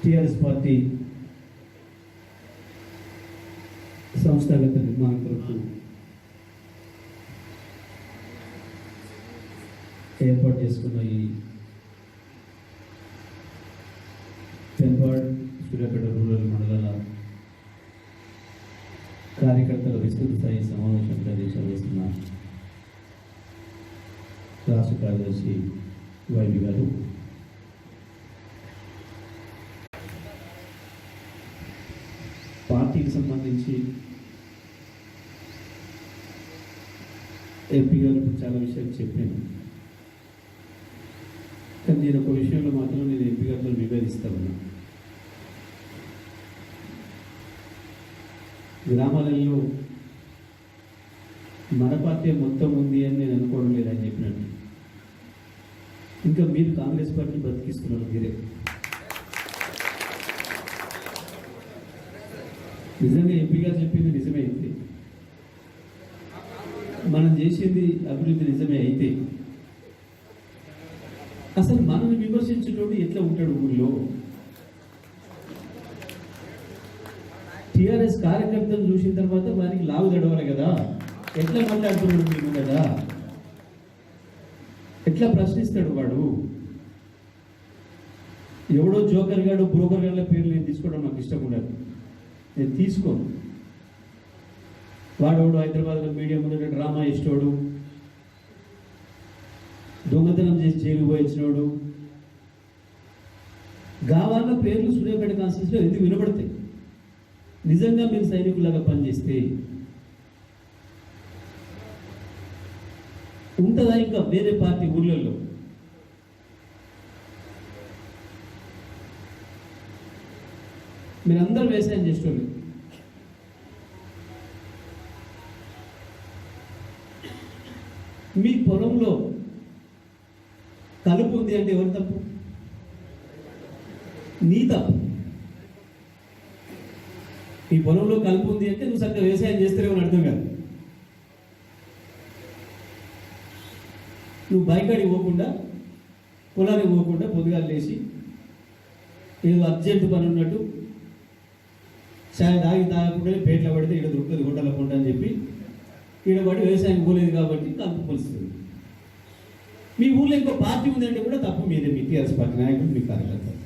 TRS party సంస్థాగత నిర్మాణ కొరకు ఏర్పాటు చేసుకున్న ఈ పెన్పాడ్ సూర్యాపేట రూరల్ మండలాల కార్యకర్తల విస్తృత స్థాయి సమావేశానికి అధ్యక్షత వహిస్తున్న రాష్ట్ర కార్యదర్శి వైవి గారు, పార్టీకి సంబంధించి ఎంపీ గారు చాలా విషయాలు చెప్పాను. కానీ నేను ఒక విషయంలో మాత్రం నేను ఎంపీ గారితో విభేదిస్తా ఉన్నా. గ్రామాలలో మన పార్టీ మొత్తం ఉంది అని నేను అనుకోవడం లేదని చెప్పినట్టు ఇంకా మీరు కాంగ్రెస్ పార్టీ బతికిస్తున్నారు. మీరే నిజంగా ఎంపీ గారు చెప్పింది నిజమే అయితే, మనం చేసింది అభివృద్ధి నిజమే అయితే, అసలు మనల్ని విమర్శించేటోడు ఎట్లా ఉంటాడు ఊళ్ళో? టీఆర్ఎస్ కార్యకర్తలు చూసిన తర్వాత వారికి లావు తడవాలి కదా, ఎట్లా మాట్లాడుతున్నాడు మీకు కదా, ఎట్లా ప్రశ్నిస్తాడు వాడు? ఎవడో జోకర్ గాడు బ్రోకర్ గాళ్ళ పేర్లు నేను తీసుకోవడం నాకు ఇష్టం ఉండదు, నేను తీసుకోను. వాడోడు హైదరాబాద్లో మీడియా ముందు డ్రామా ఇష్టోడు, దొంగతనం చేసి జైలు పోయించినోడు, గావాళ్ళ పేర్లు సూర్యాపేట కాన్స్టిట్యూన్సీలో ఎందుకు వినబడతాయి? నిజంగా మీరు సైనికులాగా పనిచేస్తే ఉంటుందా ఇంకా వేరే పార్టీ ఊళ్ళల్లో? మీరందరూ వ్యవసాయం చేసేవాళ్ళు, మీ పొలంలో కలుపు ఉంది అంటే ఎవరు తప్పు? నీ తప్పు. ఈ పొలంలో కలుపు ఉంది అంటే నువ్వు చక్కగా వ్యవసాయం చేస్తారేమో అర్థం కాదు. నువ్వు బైకాడికి పోకుండా, పొలానికి పోకుండా పొద్దుగాలు లేచి ఏదో అర్జెంటు పని ఉన్నట్టు చాయ్ తాగకుండా పేట్ల పడితే ఇక్కడ దొరుకుతుంది గుంటల పంట అని చెప్పి ఈడ పడి వ్యవసాయానికి పోలేదు కాబట్టి కలుపు పొలుస్తుంది. మీ ఊళ్ళో ఇంకో పార్టీ ఉందంటే కూడా తప్పు మీదే, మీ టీఆర్ఎస్ పార్టీ నాయకులు, మీ కార్యకర్తలు.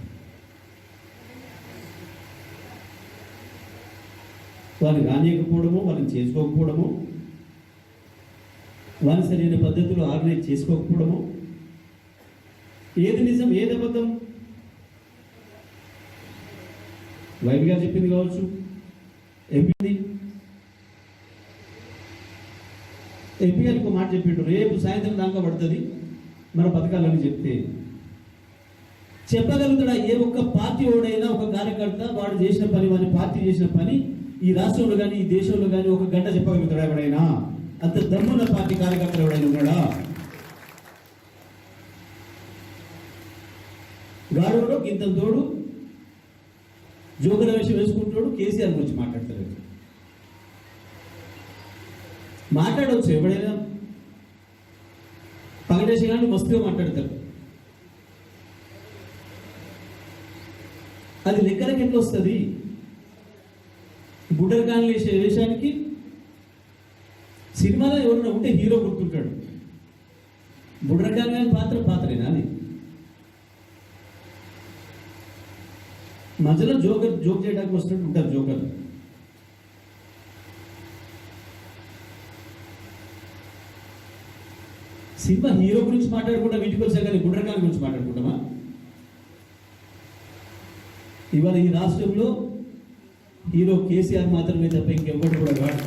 వాళ్ళు రానియకపోవడము, వాళ్ళని చేసుకోకపోవడము, వాళ్ళు సరైన పద్ధతిలో ఆర్గనైజ్ చేసుకోకపోవడము, ఏది నిజం ఏది అబద్ధం? వైవి గారు చెప్పింది కావచ్చు, ఎంపీ గారు ఇంకో మాట చెప్పిండు, రేపు సాయంత్రం దాకా పడుతుంది మన పథకాలని చెప్తే చెప్పగలుగుతాడా? ఏ ఒక్క పార్టీ ఓడైనా ఒక కార్యకర్త వాడు చేసిన పని, వాడి పార్టీ చేసిన పని ఈ రాష్ట్రంలో కానీ ఈ దేశంలో కానీ ఒక గంట చెప్పగలుగుతాడా ఎవడైనా? అంత దమ్మున్న పార్టీ కార్యకర్తలు ఎవడైనా ఉన్నాడా? గాడులో ఇంత తోడు జోకర వేషం వేసుకుంటాడు, కేసీఆర్ గురించి మాట్లాడతాడు. మాట్లాడవచ్చు ఎవడైనా, పగటేసి కానీ మస్తుగా మాట్లాడతారు. అది లెక్కలకి ఎట్లా వస్తుంది? గుడ్డర్ కాని వేసే వేషానికి సినిమాలో ఎవరైనా ఉంటే హీరో గుర్తుంటాడు. బుడ్ర కాని పాత్రేనా అది? మధ్యలో జోక్ చేయడానికి వస్తున్నట్టు ఉంటారు జోకర్. సినిమా హీరో గురించి మాట్లాడుకుంటా వీటికి వచ్చా, కానీ గుండ్రకాల గురించి మాట్లాడుకుంటామా? ఇవాళ ఈ రాష్ట్రంలో హీరో కేసీఆర్ మాత్రమే తప్ప ఇంకెవ్వడు కూడా కాదు.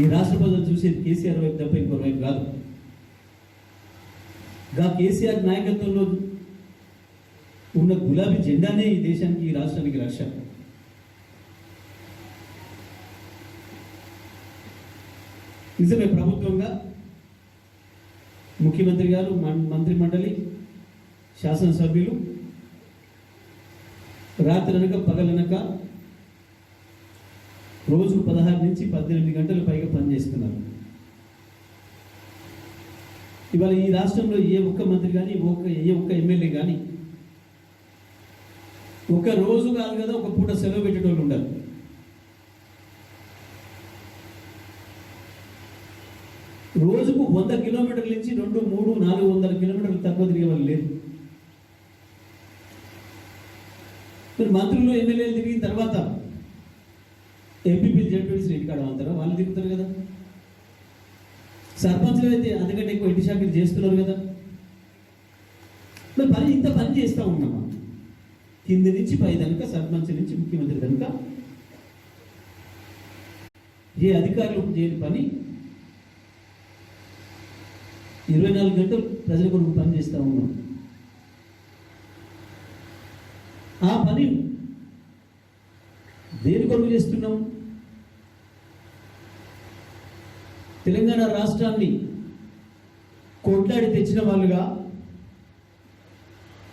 ఈ రాష్ట్ర ప్రజలు చూసేది కేసీఆర్ వైపు తప్ప ఇంకొక వైపు కాదు. కేసీఆర్ నాయకత్వంలో ఉన్న గులాబీ జెండానే ఈ దేశానికి, ఈ రాష్ట్రానికి రక్ష. నిజమే, ప్రభుత్వంగా ముఖ్యమంత్రి గారు, మంత్రి మండలి, శాసనసభ్యులు రాత్రనక పగలనక రోజు 16 నుంచి 18 గంటల పైగా పనిచేస్తున్నారు. ఇవాళ ఈ రాష్ట్రంలో ఏ ఒక్క మంత్రి కానీ ఏ ఒక్క ఎమ్మెల్యే కానీ ఒక రోజు కాదు కదా, ఒక పూట సెలవు పెట్టేటోళ్ళు ఉండరు. రోజుకు 100 కిలోమీటర్ల నుంచి 2, 3, 400 కిలోమీటర్లు తక్కువ తిరిగే వాళ్ళు లేరు. మరి మంత్రులు ఎమ్మెల్యేలు తిరిగిన తర్వాత ఎంపీపీలు జడ్పీసీ ఇంటికాడ అంటారా? వాళ్ళు తిరుగుతారు కదా. సర్పంచ్లు అయితే అందుకంటే ఎక్కువ ఇంటి శాఖలు చేస్తున్నారు కదా. మరి ఇంత పని చేస్తూ ఉన్నామా? కింది నుంచి పై కనుక, సర్పంచ్ నుంచి ముఖ్యమంత్రి కనుక ఏ అధికారులు చేయని పని 24 గంటలు ప్రజల కొరకు పని చేస్తూ ఉన్నాం. ఆ పని దేని కొరకు చేస్తున్నాం? తెలంగాణ రాష్ట్రాన్ని కొట్లాడి తెచ్చిన వాళ్ళుగా,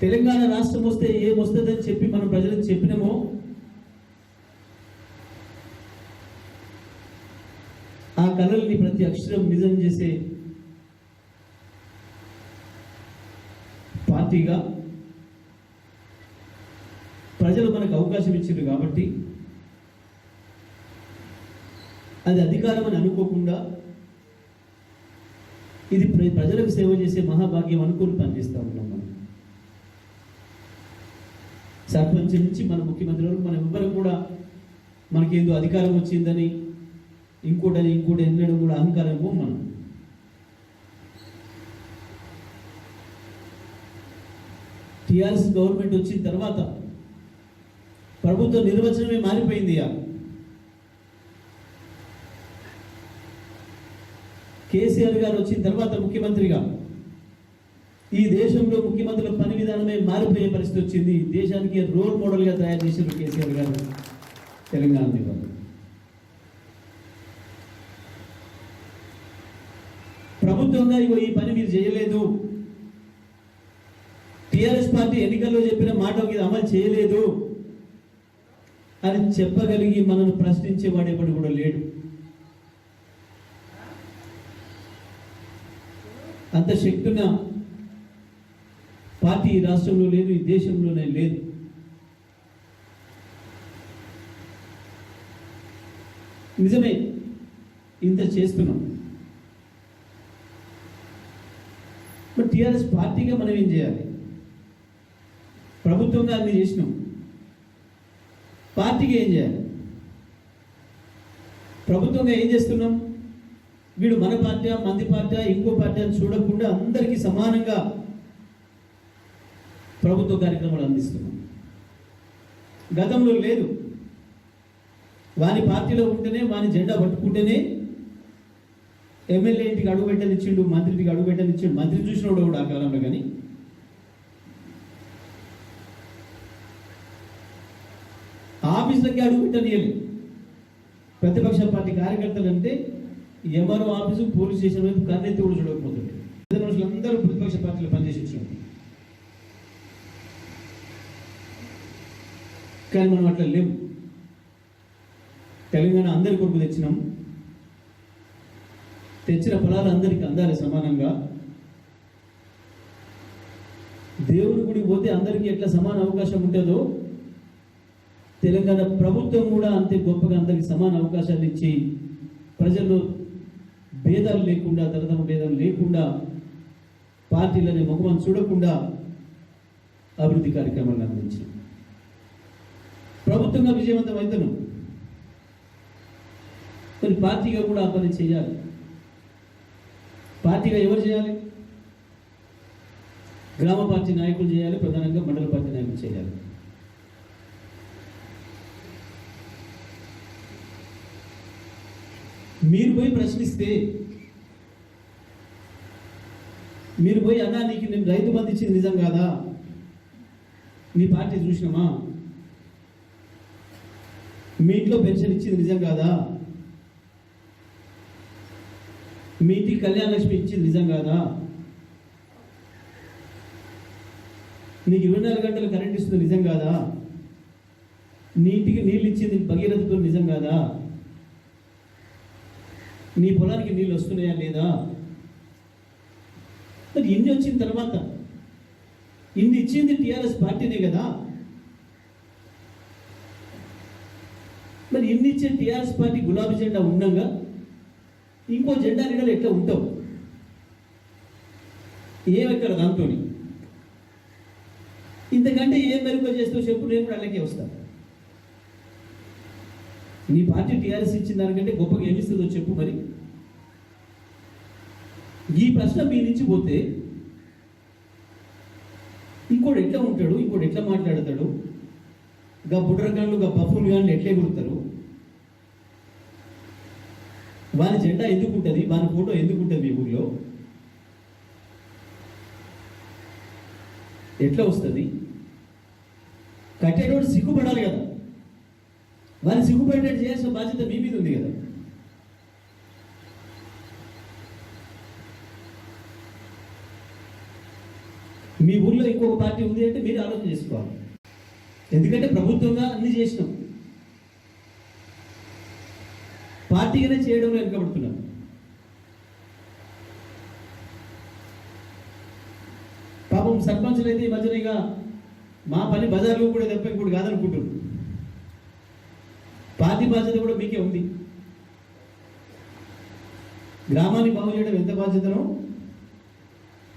తెలంగాణ రాష్ట్రం వస్తే ఏమొస్తుందని చెప్పి మనం ప్రజలకు చెప్పినామో ఆ కళల్ని ప్రతి అక్షరం నిజం చేసే పార్టీగా ప్రజలు మనకు అవకాశం ఇచ్చారు కాబట్టి అది అధికారం అని అనుకోకుండా ఇది ప్రజలకు సేవ చేసే మహాభాగ్యం అనుకుని పనిచేస్తూ ఉన్నాం. మనం సర్పంచ్ నుంచి మన ముఖ్యమంత్రి వరకు మనం ఎవ్వరు కూడా మనకేందో అధికారం వచ్చిందని ఇంకోటి ఎన్నడూ కూడా అహంకారం మనం. టీఆర్ఎస్ గవర్నమెంట్ వచ్చిన తర్వాత ప్రభుత్వ నిర్వచనమే మారిపోయింది. కేసీఆర్ గారు వచ్చిన తర్వాత ముఖ్యమంత్రిగా ఈ దేశంలో ముఖ్యమంత్రుల పని విధానమే మారిపోయే పరిస్థితి వచ్చింది. దేశానికి రోల్ మోడల్గా తయారు చేశారు కేసీఆర్ గారు తెలంగాణ నివాళి. ప్రభుత్వంగా ఈ పని మీరు చేయలేదు, టీఆర్ఎస్ పార్టీ ఎన్నికల్లో చెప్పిన మాట ఇది అమలు చేయలేదు అని చెప్పగలిగి మనల్ని ప్రశ్నించేవాడు ఎప్పుడు కూడా లేడు. అంత శక్తున్న పార్టీ ఈ రాష్ట్రంలో లేదు, ఈ దేశంలోనే లేదు. నిజమే, ఇంత చేస్తున్నాం. మరి టీఆర్ఎస్ పార్టీగా మనం ఏం చేయాలి? ప్రభుత్వంగా అన్ని చేసినాం, పార్టీగా ఏం చేయాలి? ప్రభుత్వంగా ఏం చేస్తున్నాం? వీడు మన పార్టీ, మంది పార్టీ, ఇంకో పార్టీ అని చూడకుండా అందరికీ సమానంగా ప్రభుత్వ కార్యక్రమాలు అందిస్తున్నాం. గతంలో లేదు. వాని పార్టీలో ఉంటేనే, వాని జెండా పట్టుకుంటేనే ఎమ్మెల్యే ఇంటికి అడుగు పెట్టనిచ్చిండు, మంత్రి ఇంటికి అడుగు పెట్టనిచ్చిండు. మంత్రి చూసినోడు కూడా ఆ కాలంలో. కానీ ఆఫీసులకి అడుగు పెట్టనియలేదు. ప్రతిపక్ష పార్టీ కార్యకర్తలు అంటే ఎంఆర్ఓ ఆఫీసు, పోలీస్ స్టేషన్ వైపు కన్నెత్తి కూడా చూడకపోతుంది. మనుషులందరూ ప్రతిపక్ష పార్టీలో పనిచేసి వచ్చారు. కానీ మనం అట్లా లేవు. తెలంగాణ అందరి కొరకు తెచ్చినాం. తెచ్చిన ఫలాలు అందరికీ అందాలి సమానంగా. దేవుని గుడికి పోతే అందరికీ ఎట్లా సమాన అవకాశం ఉంటుందో తెలంగాణ ప్రభుత్వం కూడా అంతే గొప్పగా అందరికీ సమాన అవకాశాలు ఇచ్చి ప్రజల్లో భేదాలు లేకుండా, తరతమ భేదాలు లేకుండా, పార్టీలనే ముఖం చూడకుండా అభివృద్ధి కార్యక్రమాలను అందించి ప్రభుత్వంగా విజయవంతం అవుతున్నాం. కొన్ని పార్టీగా కూడా ఆ పని చేయాలి. పార్టీగా ఎవరు చేయాలి? గ్రామ పార్టీ నాయకులు చేయాలి, ప్రధానంగా మండల పార్టీ నాయకులు చేయాలి. మీరు పోయి ప్రశ్నిస్తే, మీరు పోయి అన్నా నీకు నేను రైతు బంధు ఇచ్చింది నిజం కాదా, మీ పార్టీ చూసినామా, మీ ఇంట్లో పెన్షన్ ఇచ్చింది నిజం కాదా, మీ ఇంటికి కళ్యాణ లక్ష్మి ఇచ్చింది నిజం కాదా, నీకు 24 గంటలు కరెంట్ ఇస్తుంది నిజం కాదా, నీ ఇంటికి నీళ్ళు ఇచ్చింది భగీరథతో నిజం కాదా, నీ పొలానికి నీళ్ళు వస్తున్నాయా లేదా? మరి ఇన్ని వచ్చిన తర్వాత, ఇన్ని ఇచ్చింది టీఆర్ఎస్ పార్టీనే కదా. ఇచ్చే టీఆర్ఎస్ పార్టీ గులాబీ జెండా ఉండగా ఇంకో జెండా నీడలు ఎట్లా ఉంటావు? ఏమెక్కడ దాంతో ఇంతకంటే ఏం మెరుగు చేస్తావు చెప్పు, నేను కూడా అలాగే వస్తాను. నీ పార్టీ టీఆర్ఎస్ ఇచ్చిన దానికంటే గొప్పగా ఏమిస్తుందో చెప్పు. మరి ఈ ప్రశ్న మీ నుంచి పోతే ఇంకోటి ఎట్లా ఉంటాడు, ఇంకోటి ఎట్లా మాట్లాడతాడు, గా బుడ్రగాళ్ళు గా బఫులు గాళ్ళు ఎట్లే గురుతారు, వాని జెండా ఎందుకు ఉంటుంది, వాని ఫోటో ఎందుకు ఉంటుంది మీ ఊళ్ళో, ఎట్లా వస్తుంది? కట్టేటోడు సిగ్గుపడాలి కదా, వారిని సిగ్గుపడేటట్టు చేయాల్సిన బాధ్యత మీ మీద ఉంది కదా. మీ ఊళ్ళో ఇంకొక పార్టీ ఉంది అంటే మీరు ఆలోచన చేసుకోవాలి. ఎందుకంటే ప్రభుత్వంగా అన్ని చేసినాం, పార్టీగానే చేయడంలో వెనుకబడుతున్నాం. పాపం సర్పంచులు అయితే ఈ మధ్యన ఇక మా పని బజార్లో కూడా తప్ప ఇంకోటి కాదనుకుంటున్నారు. పార్టీ బాధ్యత కూడా మీకే ఉంది. గ్రామాన్ని బాగు చేయడం ఎంత బాధ్యతనో,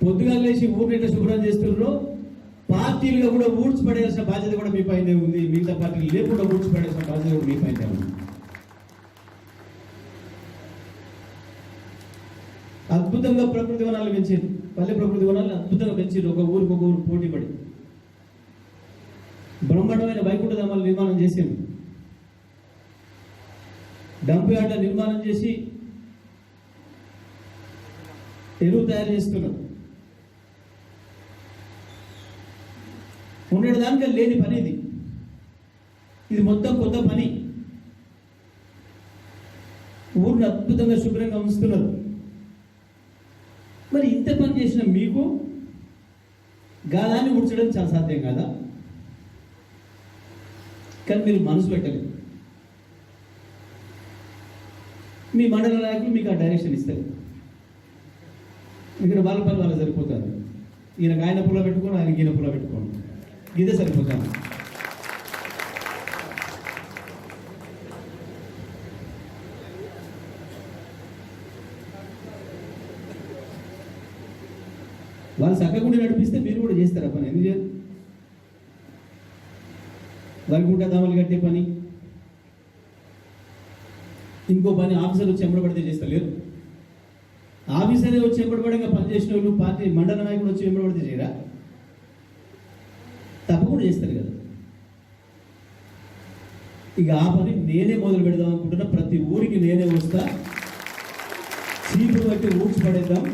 పొద్దుగా లేచి ఊరిని ఎట్లా శుభ్రం చేస్తున్నారో పార్టీలుగా కూడా ఊడ్చిపడేయాల్సిన బాధ్యత కూడా మీ పైనే ఉంది. మిగతా పార్టీలు లేకుండా ఊడ్చిపడేయాల్సిన బాధ్యత కూడా మీ పైనే ఉంది. అద్భుతంగా ప్రకృతి వనాలు పెంచారు, పల్లె ప్రకృతి వనాలు అద్భుతంగా పెంచారు. ఒక ఊరికి ఒక ఊరు పోటీ పడి బ్రహ్మాండమైన వైకుంఠ ధామాలు నిర్మాణం చేసారు. డంప్ యార్డ్ల నిర్మాణం చేసి ఎరువు తయారు చేస్తున్నారు. ఉండేది దానికే లేని పని ఇది. ఇది మొత్తం కొత్త పని. ఊరిని అద్భుతంగా శుభ్రంగా ఉంచుతున్నారు. మరి ఇంత పని చేసిన మీకు గాలాన్ని ఉడ్చడం చాలా సాధ్యం కాదా? కానీ మీరు మనసు పెట్టలేదు. మీ మండల నాయకులు మీకు ఆ డైరెక్షన్ ఇస్తారు. ఇక్కడ వాళ్ళ పని వాళ్ళు సరిపోతారు. ఈయనకు ఆయన పుల్ల పెట్టుకోండి, ఆయనకి ఈయన పుల్ల పెట్టుకోండి, ఇదే సరిపోతాను. వాళ్ళు చక్కకుండా నడిపిస్తే మీరు కూడా చేస్తారా పని? ఎందుకు చేయరు? వైకుంఠ ధామాలు కట్టే పని, ఇంకో పని ఆఫీసర్ వచ్చి ఎంబడబడితే చేస్తలేరు. ఆఫీసరే వచ్చి ఎంబడబడంగా పనిచేసిన వాళ్ళు పార్టీ మండల నాయకుడు వచ్చి ఎంబడబడితే చేయరా? తప్పకుండా చేస్తారు కదా. ఇక ఆ పని నేనే మొదలు పెడదాం అనుకుంటున్నా. ప్రతి ఊరికి నేనే వస్తా, చీపురు బట్టి ఊడ్చి పడేద్దాం.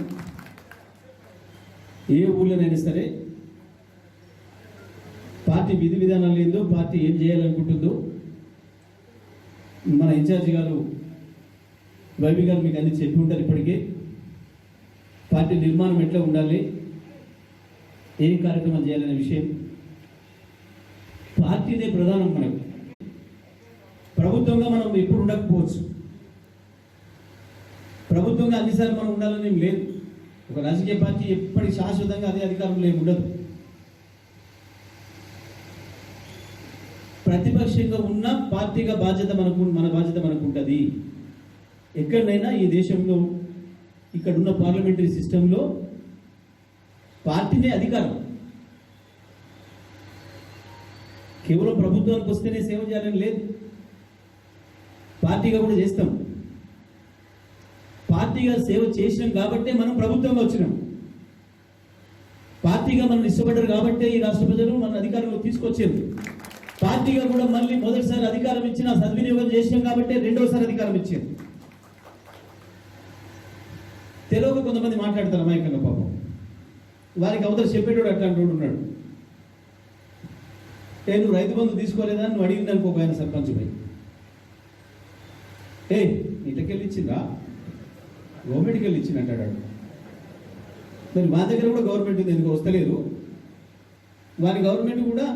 ఏ ఊళ్ళోనైనా సరే పార్టీ విధి విధానాలు ఏందో, పార్టీ ఏం చేయాలనుకుంటుందో మన ఇన్ఛార్జి గారు వైవి గారు మీకు అన్ని చెప్పి ఉంటారు ఇప్పటికే. పార్టీ నిర్మాణం ఎట్లా ఉండాలి, ఏం కార్యక్రమం చేయాలనే విషయం. పార్టీనే ప్రధానం. మనకు ప్రభుత్వంగా మనం ఎప్పుడు ఉండకపోవచ్చు, ప్రభుత్వంగా అన్నిసార్లు మనం ఉండాలని ఏం లేదు. ఒక రాజకీయ పార్టీ ఎప్పటికీ శాశ్వతంగా అదే అధికారంలో ఏమి ఉండదు. ప్రతిపక్షంగా ఉన్న పార్టీగా బాధ్యత మన బాధ్యత మనకు ఉంటుంది. ఎక్కడైనా ఈ దేశంలో ఇక్కడున్న పార్లమెంటరీ సిస్టంలో పార్టీనే అధికారం. కేవలం ప్రభుత్వానికి వస్తేనే సేవ చేయాలని లేదు, పార్టీగా కూడా చేస్తాం. పార్టీగా సేవ చేసినాం కాబట్టే మనం ప్రభుత్వంగా వచ్చినాం. పార్టీగా మనం ఇష్టపడ్డారు కాబట్టే ఈ రాష్ట్ర ప్రజలు మన అధికారంలో తీసుకొచ్చారు. పార్టీగా కూడా మళ్ళీ మొదటిసారి అధికారం ఇచ్చిన సద్వినియోగం చేసినాం కాబట్టే రెండోసారి అధికారం ఇచ్చారు. తెలుగు కొంతమంది మాట్లాడతారు అమాయకంగా, పాపం వారికి అవతల చెప్పేటోడు అట్లాంటి వాడు ఉన్నాడు. నువ్వు రైతు బంధు తీసుకోలేదా నువ్వు అడిగింది అనుకో, ఆయన సర్పంచ్ పోయి ఇంతకెళ్ళి ఇచ్చిందా, గవర్నమెంట్కి వెళ్ళి ఇచ్చింది అంటాడు. మరి మా దగ్గర కూడా గవర్నమెంట్ ఉంది, ఎందుకు వస్తలేదు? వారి గవర్నమెంట్ కూడా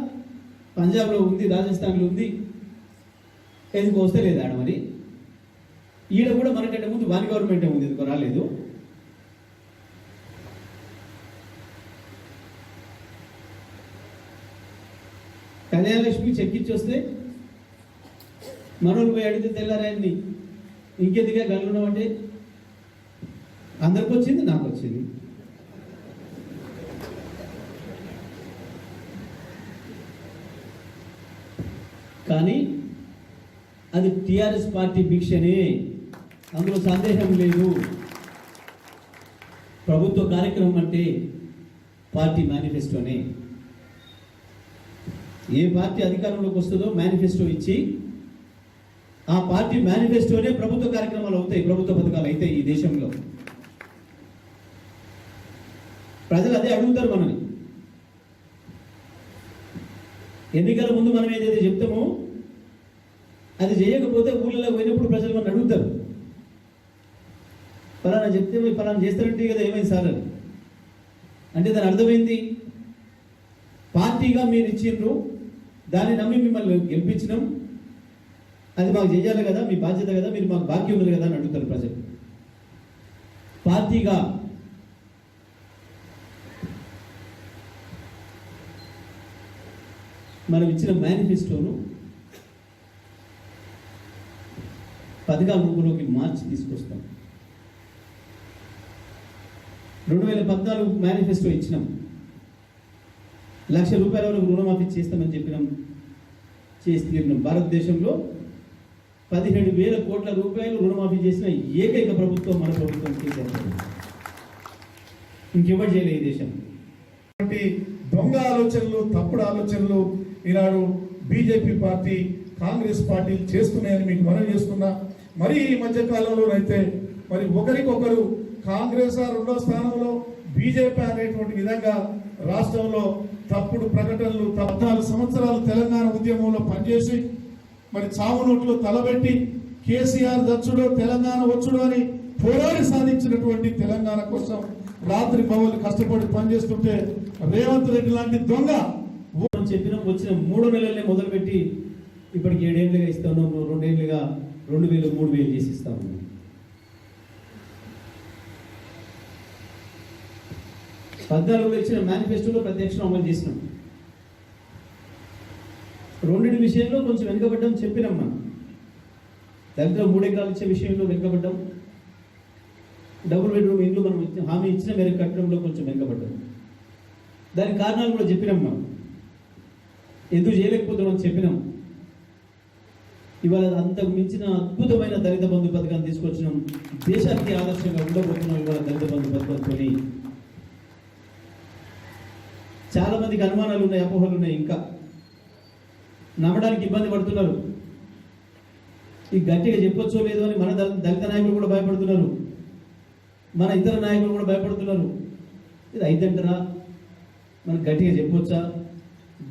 పంజాబ్లో ఉంది, రాజస్థాన్లో ఉంది, ఎందుకు వస్తలేదు ఆడ? మరి ఈడ కూడా మనకంటే ముందు వారి గవర్నమెంటే ఉంది, ఎందుకు రాలేదు? కళ్యాణలక్ష్మి చెక్ ఇచ్చి వస్తే మనోళ్ళు పోయి అడిగితే తెల్లారాయన్ని ఇంకెందుకే గల్లున్నాం అంటే అందరికి వచ్చింది, నాకు వచ్చింది. కానీ అది టిఆర్ఎస్ పార్టీ భిక్షనే, అందులో సందేహం లేదు. ప్రభుత్వ కార్యక్రమం అంటే పార్టీ మేనిఫెస్టోనే. ఏ పార్టీ అధికారంలోకి వస్తుందో మేనిఫెస్టో ఇచ్చి ఆ పార్టీ మేనిఫెస్టోనే ప్రభుత్వ కార్యక్రమాలు అవుతాయి, ప్రభుత్వ పథకాలు అవుతాయి ఈ దేశంలో. ప్రజలు అదే అడుగుతారు మనని. ఎన్నికల ముందు మనం ఏదైతే చెప్తామో అది చేయకపోతే ఊళ్ళలో పోయినప్పుడు ప్రజలు మనం అడుగుతారు, ఫలానా చెప్తే ఫలానా చేస్తారంటే కదా ఏమైంది సార్ అని. అంటే దాని అర్థమైంది, పార్టీగా మీరు ఇచ్చిండ్రు, దాన్ని నమ్మి మిమ్మల్ని గెలిపించినాం, అది మాకు చేయాలి కదా, మీ బాధ్యత కదా, మీరు మాకు బాకీ ఉన్నది కదా అని అడుగుతారు ప్రజలు. పార్టీగా మనం ఇచ్చిన మేనిఫెస్టోను పథకాల రూపంలోకి మార్చి తీసుకొస్తాం. 2014 మేనిఫెస్టో ఇచ్చినాం, ₹1,00,000 వరకు రుణమాఫీ చేస్తామని చెప్పినాం, చేసి తీరినాం. భారతదేశంలో 17,000 కోట్ల రూపాయలు రుణమాఫీ చేసిన ఏకైక ప్రభుత్వం మన ప్రభుత్వం కేసీఆర్. ఇంకెవరు చేయలేదు ఈ దేశం. దొంగ ఆలోచనలు, తప్పుడు ఆలోచనలు ఈనాడు బీజేపీ పార్టీ, కాంగ్రెస్ పార్టీ చేస్తున్నాయని మీకు మనం చేస్తున్నా. మరి ఈ మధ్య కాలంలో అయితే మరి ఒకరికొకరు కాంగ్రెస్ రెండో స్థానంలో, బీజేపీ అనేటువంటి విధంగా రాష్ట్రంలో తప్పుడు ప్రకటనలు, 14 సంవత్సరాలు తెలంగాణ ఉద్యమంలో పనిచేసి మరి చావు నోట్లో తలబెట్టి కేసీఆర్ దచ్చుడు తెలంగాణ వచ్చుడు అని పోరాడి సాధించినటువంటి తెలంగాణ కోసం రాత్రి పగలు కష్టపడి పనిచేస్తుంటే రేవంత్ రెడ్డి లాంటి దొంగ చెప్పిన వచ్చిన 3 నెలలనే మొదలుపెట్టి ఇప్పటికి 7 ఏళ్ళుగా ఇస్తాను, 2 ఏళ్ళుగా 2,000, 3,000 చేసి ఇస్తాము. పద్నాలుగులో ఇచ్చిన మేనిఫెస్టోలో ప్రత్యక్షం అమలు చేసినాం. 2 విషయంలో కొంచెం వెనుకబడ్డం చెప్పినాం. మనం దళితులు 3 ఎకరాలు ఇచ్చే విషయంలో వెనుకబడ్డాం. డబుల్ బెడ్రూమ్ ఇండ్లు మనం హామీ ఇచ్చిన మేరకు కట్టడంలో కొంచెం వెనుకబడ్డాం. దానికి కారణాలు కూడా చెప్పినాం. మనం ఎందుకు చేయలేకపోతున్నామని చెప్పినాం. ఇవాళ అంతకు మించిన అద్భుతమైన దళిత బంధు పథకాన్ని తీసుకొచ్చినాం. దేశానికి ఆదర్శంగా ఉండబోతున్నాం ఇవాళ దళిత బంధు పథకంతో. చాలా మందికి అనుమానాలు ఉన్నాయి, అపోహలు ఉన్నాయి, ఇంకా నమ్మడానికి ఇబ్బంది పడుతున్నారు. ఈ గట్టిగా చెప్పొచ్చో లేదో అని మన దళిత నాయకులు కూడా భయపడుతున్నారు, మన ఇతర నాయకులు కూడా భయపడుతున్నారు. ఇది అయిద్దంటారా, మనకు గట్టిగా చెప్పొచ్చా?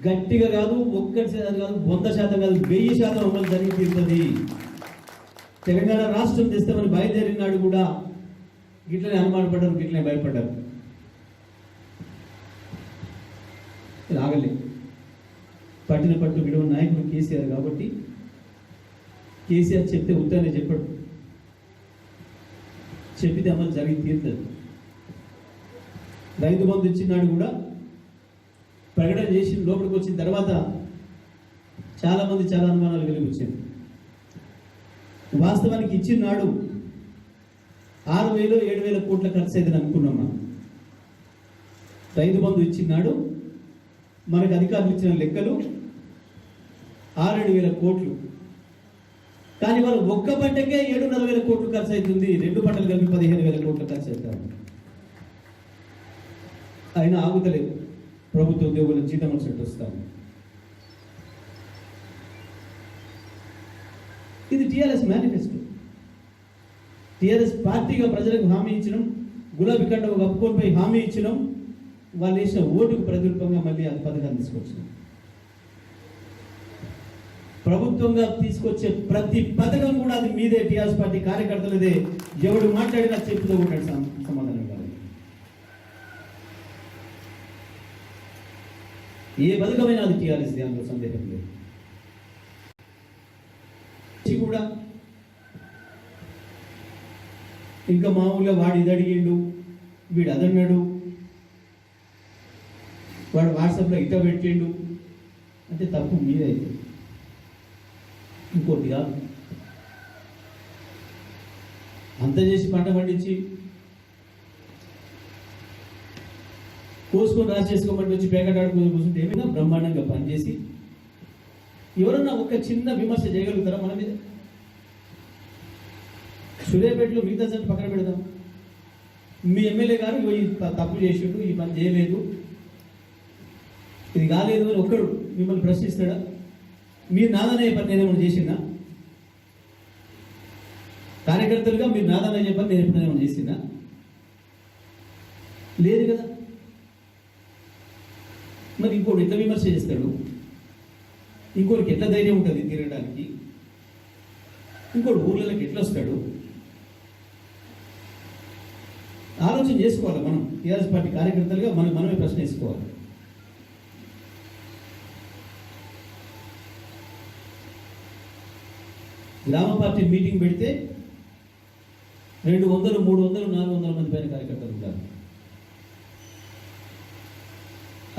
గట్టిగా కాదు, 1% కాదు, 100% కాదు, 1000% అమలు జరిగి తీరుతుంది. తెలంగాణ రాష్ట్రం తెస్తామని బయలుదేరినాడు కూడా గిట్లనే అనుమానపడ్డారు, గిట్లనే భయపడ్డారు. రాగలే పట్టిన పట్టు విలువ నాయకుడు కేసీఆర్ కాబట్టి కేసీఆర్ చెప్తే ఉత్తరాన్ని చెప్పాడు, చెప్పితే అమలు జరిగి తీరుతుంది. రైతు బంధు ఇచ్చినాడు కూడా ప్రకటన చేసి లోపలికి వచ్చిన తర్వాత చాలామంది చాలా అనుమానాలు వెలుగుచ్చింది. వాస్తవానికి ఇచ్చినాడు 6,000, 7,000 కోట్ల ఖర్చు అయితే అనుకున్నాం. మనం రైతు బంధు ఇచ్చినాడు, మనకు అధికారులు ఇచ్చిన లెక్కలు 6,000-7,000 కోట్లు. కానీ వాళ్ళు ఒక్క పంటకే 7,500 కోట్లు ఖర్చు అవుతుంది. 2 పంటలు కలిపి 15,000 కోట్ల ఖర్చు అవుతారు. అయినా ఆగుతలేదు. ప్రభుత్వ ఉద్యోగుల జీతం వచ్చినట్టు వస్తాము. ఇది టిఆర్ఎస్ మేనిఫెస్టో. టిఆర్ఎస్ పార్టీగా ప్రజలకు హామీ ఇచ్చడం, గులాబీ కండ కప్పుకోనిపై హామీ ఇచ్చడం, వాళ్ళు వేసిన ఓటుకు ప్రతిరూపంగా మళ్ళీ అది పథకాన్ని తీసుకొచ్చినాం. ప్రభుత్వంగా తీసుకొచ్చే ప్రతి పథకం కూడా అది మీదే, టిఆర్ఎస్ పార్టీ కార్యకర్తలదే. ఎవడు మాట్లాడినా చెప్పుతో ఉంటాడు సమాధానం కాదు. ఏ పథకమైనా అది టిఆర్ఎస్, దానిలో సందేహం లేదు. కూడా ఇంకా మామూలుగా వాడు ఇది అడిగిండు, వీడు అదన్నాడు, వాడు వాట్సాప్లో ఇట్ట పెట్టిండు అంటే తప్పు మీదైతే, ఇంకోటి కాదు. అంత చేసి పంట పండించి కోసుకొని రాసి చేసుకోమని వచ్చి పేకట ఆడుకుని కూర్చుంటే ఏమైనా బ్రహ్మాండంగా పనిచేసి ఎవరన్నా ఒక చిన్న విమర్శ చేయగలుగుతారా మన మీద? సూర్యాపేటలో మిగతా సంగతి పక్కన పెడదాం. మీ ఎమ్మెల్యే గారు ఈ తప్పు చేసిండు, ఈ పని చేయలేదు, ఇది కాలేదు అని ఒక్కడు మిమ్మల్ని ప్రశ్నిస్తాడా? మీరు నాదనే పని నేనేమన్నా చేసిందా? కార్యకర్తలుగా మీరు నాదనే పని నేను ఎప్పుడైనా చేసిందా? లేదు కదా. మరి ఇంకోటి ఎట్లా విమర్శ చేస్తాడు? ఇంకోటికి ఎట్లా ధైర్యం ఉంటుంది తిరగడానికి? ఇంకోటి ఊళ్ళకి ఎట్లా వస్తాడు? ఆలోచన చేసుకోవాలి. మనం టీఆర్ఎస్ పార్టీ కార్యకర్తలుగా మనమే ప్రశ్న వేసుకోవాలి. గ్రామ పార్టీ మీటింగ్ పెడితే 200, 300, 400 మంది పైన కార్యకర్తలు ఉంటారు.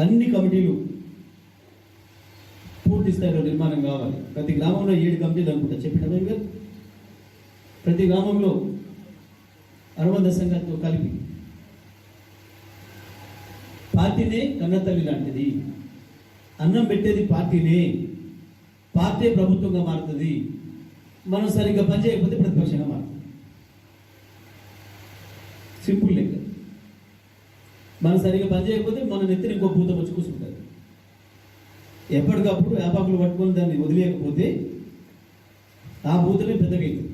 అన్ని కమిటీలు పూర్తి స్థాయిలో నిర్మాణం కావాలి. ప్రతి గ్రామంలో 7 కమిటీలు అనుకుంటా చెప్పిన గారు. ప్రతి గ్రామంలో అనుబంధ సంఘాలతో కలిపి పార్టీనే కన్నతల్లి లాంటిది. అన్నం పెట్టేది పార్టీనే. పార్టీ ప్రభుత్వంగా మారుతుంది. మనం సరిగ్గా పనిచేయకపోతే ప్రతిపక్షంగా మారుతుంది. సింపుల్ లెక్క. మనం సరిగ్గా పనిచేయకపోతే మన నెత్తిని ఇంకో భూతం వచ్చి కూర్చుంటుంది. ఎప్పటికప్పుడు వ్యాపారులు పట్టుకొని దాన్ని వదిలేయకపోతే ఆ భూతమే పెద్దగా అవుతుంది.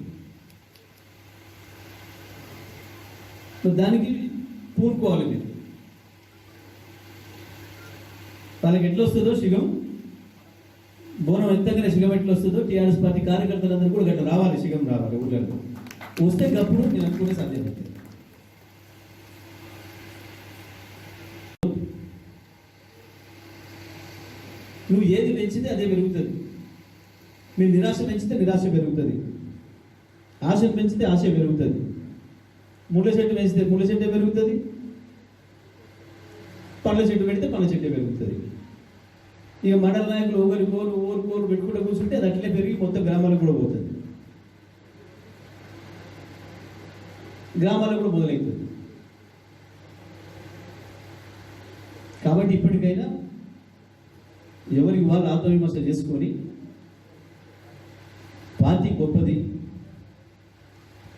దానికి పూనుకోవాలి మీరు. వాళ్ళకి ఎట్లా వస్తుందో శిగం, బోనం ఎంతగానే శిగం ఎట్లా వస్తుందో టీఆర్ఎస్ పార్టీ కార్యకర్తలందరూ కూడా గట్ల రావాలి, శిగం రావాలి. ఊళ్ళలో వస్తే గప్పుడు నేను అనుకునే సాధ్యపడుతుంది. నువ్వు ఏది పెంచితే అదే పెరుగుతుంది. మీరు నిరాశ పెంచితే నిరాశ పెరుగుతుంది. ఆశను పెంచితే ఆశ పెరుగుతుంది. ముళ్ళ చెట్టు పెంచితే ముళ్ళ చెట్టే పెరుగుతుంది. పండ్ల చెట్టు పెడితే పండ్ల చెట్టే పెరుగుతుంది. ఇక మండల నాయకులు ఒకరి కోరు పెట్టుకుంటూ కూర్చుంటే అది అట్లే పెరిగి మొత్తం గ్రామాలకు కూడా పోతుంది. గ్రామాలకు కూడా మొదలవుతుంది. కాబట్టి ఇప్పటికైనా ఎవరికి వాళ్ళు ఆత్మవిమర్శ చేసుకొని పార్టీ గొప్పది,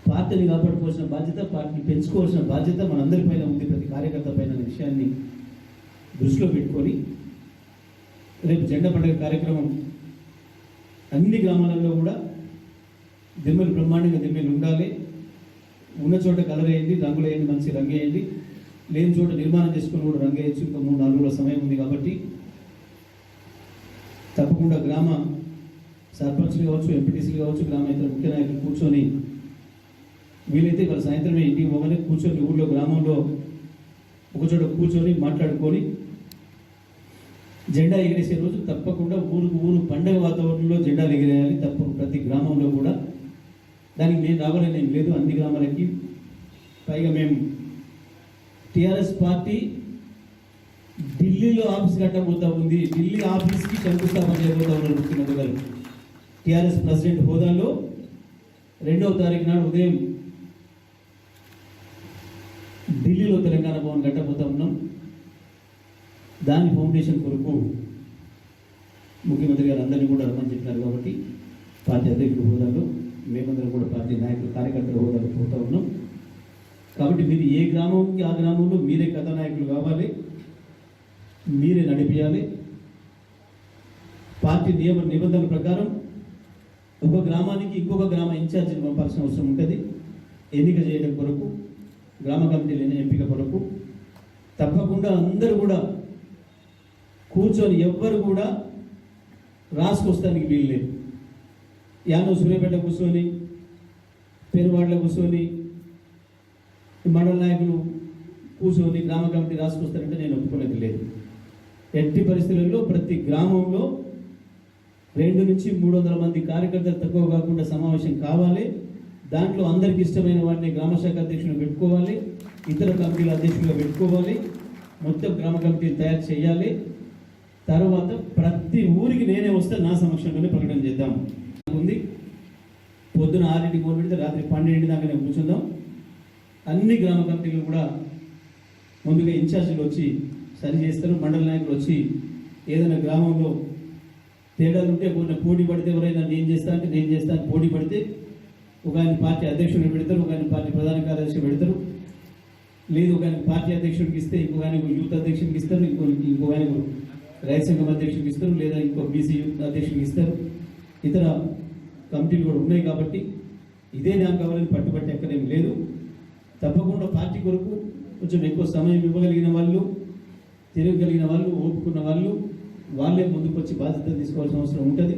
పార్టీని కాపాడుకోవాల్సిన బాధ్యత, పార్టీని పెంచుకోవాల్సిన బాధ్యత మనందరిపైన ఉంది, ప్రతి కార్యకర్త పైన అనే విషయాన్ని దృష్టిలో పెట్టుకొని రేపు జెండా పండుగ కార్యక్రమం అన్ని గ్రామాలలో కూడా దిమ్మలు బ్రహ్మాండంగా దిమ్మలు ఉండాలి. ఉన్న చోట కలర్ వేయండి, రంగులు వేయండి, మంచి రంగు వేయండి. లేని చోట నిర్మాణం చేసుకొని కూడా రంగు వేయచ్చు. ఇంకా 3-4 రోజుల సమయం ఉంది కాబట్టి తప్పకుండా గ్రామ సర్పంచ్లు కావచ్చు, ఎంపీటీసీలు కావచ్చు, గ్రామ ఇతర ముఖ్య నాయకులు కూర్చొని వీలైతే వాళ్ళ సాయంత్రమే ఇంటికి పోగానే కూర్చొని ఊళ్ళో గ్రామంలో ఒకచోట కూర్చొని మాట్లాడుకొని జెండా ఎగిరేసే రోజు తప్పకుండా ఊరు పండగ వాతావరణంలో జెండాలు ఎగిరేయాలి. తప్పకుండా ప్రతి గ్రామంలో కూడా. దానికి నేను రావాలని ఏం లేదు. అన్ని గ్రామాలకి పైగా మేము టీఆర్ఎస్ పార్టీ ఢిల్లీలో ఆఫీస్ కట్టబోతా ఉంది. ఢిల్లీ ఆఫీస్కి శంకుస్థాపన చేయబోతా ఉన్నారు ముఖ్యమంత్రి గారు. టీఆర్ఎస్ ప్రెసిడెంట్ హోదాలో 2వ తారీఖు నాడు ఉదయం ఢిల్లీలో తెలంగాణ భవన్ కట్టబోతా ఉన్నాం. దాని ఫౌండేషన్ కొరకు ముఖ్యమంత్రి గారు అందరినీ కూడా రమ్మని చెప్పినారు. కాబట్టి పార్టీ అధ్యక్షుల హోదాలో మేమందరం కూడా పార్టీ నాయకులు కార్యకర్తల హోదాలో పోతా ఉన్నాం. కాబట్టి మీరు ఏ గ్రామంకి ఆ గ్రామంలో మీరే కథానాయకులు కావాలి, మీరే నడిపించాలి. పార్టీ నిబంధనల ప్రకారం ఒక గ్రామానికి ఇంకొక గ్రామ ఇన్ఛార్జిని పంపాల్సిన అవసరం ఉంటుంది. ఎన్నిక చేయడం కొరకు, గ్రామ కమిటీలు ఎంపిక కొరకు తప్పకుండా అందరూ కూడా కూర్చొని ఎవ్వరు కూడా రాసుకొస్తానికి వీల్లేదు. యానో సూర్యాపేట కూర్చొని, పెనువాడలో కూర్చొని, మండల నాయకులు కూర్చొని గ్రామ కమిటీ రాసుకొస్తారంటే నేను ఒప్పుకునేది లేదు. ఎట్టి పరిస్థితుల్లో ప్రతి గ్రామంలో 200 నుంచి 300 మంది కార్యకర్తలు తక్కువ కాకుండా సమావేశం కావాలి. దాంట్లో అందరికి ఇష్టమైన వాడిని గ్రామ శాఖ అధ్యక్షులు పెట్టుకోవాలి, ఇతర కమిటీల అధ్యక్షులుగా పెట్టుకోవాలి. మొత్తం గ్రామ కమిటీని తయారు చేయాలి. తర్వాత ప్రతి ఊరికి నేనే వస్తే నా సమక్షంలోనే ప్రకటన చేద్దాం ఉంది. పొద్దున 6ంటికి మొదలు పెడితే రాత్రి 12 దాకానే కూర్చుందాం. అన్ని గ్రామ కమిటీలు కూడా ముందుగా ఇన్ఛార్జీలు వచ్చి సరి చేస్తారు. మండల నాయకులు వచ్చి ఏదైనా గ్రామంలో తేడాలు ఉంటే కొన్ని పోటీ పడితే ఎవరైనా నేను చేస్తా అంటే నేను చేస్తా అని పోటీ పడితే ఒక ఆయన పార్టీ అధ్యక్షుడిని పెడతారు, ఒక ఆయన పార్టీ ప్రధాన కార్యదర్శి పెడతారు. లేదు ఒక ఆయన పార్టీ అధ్యక్షుడికి ఇస్తే ఇంకొక ఆయన యూత్ అధ్యక్షుడికి ఇస్తారు, ఇంకొక ఆయన రైతు సంఘం అధ్యక్షుడికి ఇస్తారు, లేదా ఇంకో బీసీ యూత్ అధ్యక్షుడికి ఇస్తారు. ఇతర కమిటీలు కూడా ఉన్నాయి కాబట్టి ఇదే నాకు కావాలని పట్టుబట్టి ఎక్కడేం లేదు. తప్పకుండా పార్టీ కొరకు కొంచెం ఎక్కువ సమయం ఇవ్వగలిగిన వాళ్ళు, తిరగగలిగిన వాళ్ళు, ఓపుకున్న వాళ్ళు వాళ్ళే ముందుకు వచ్చి బాధ్యత తీసుకోవాల్సిన అవసరం ఉంటుంది.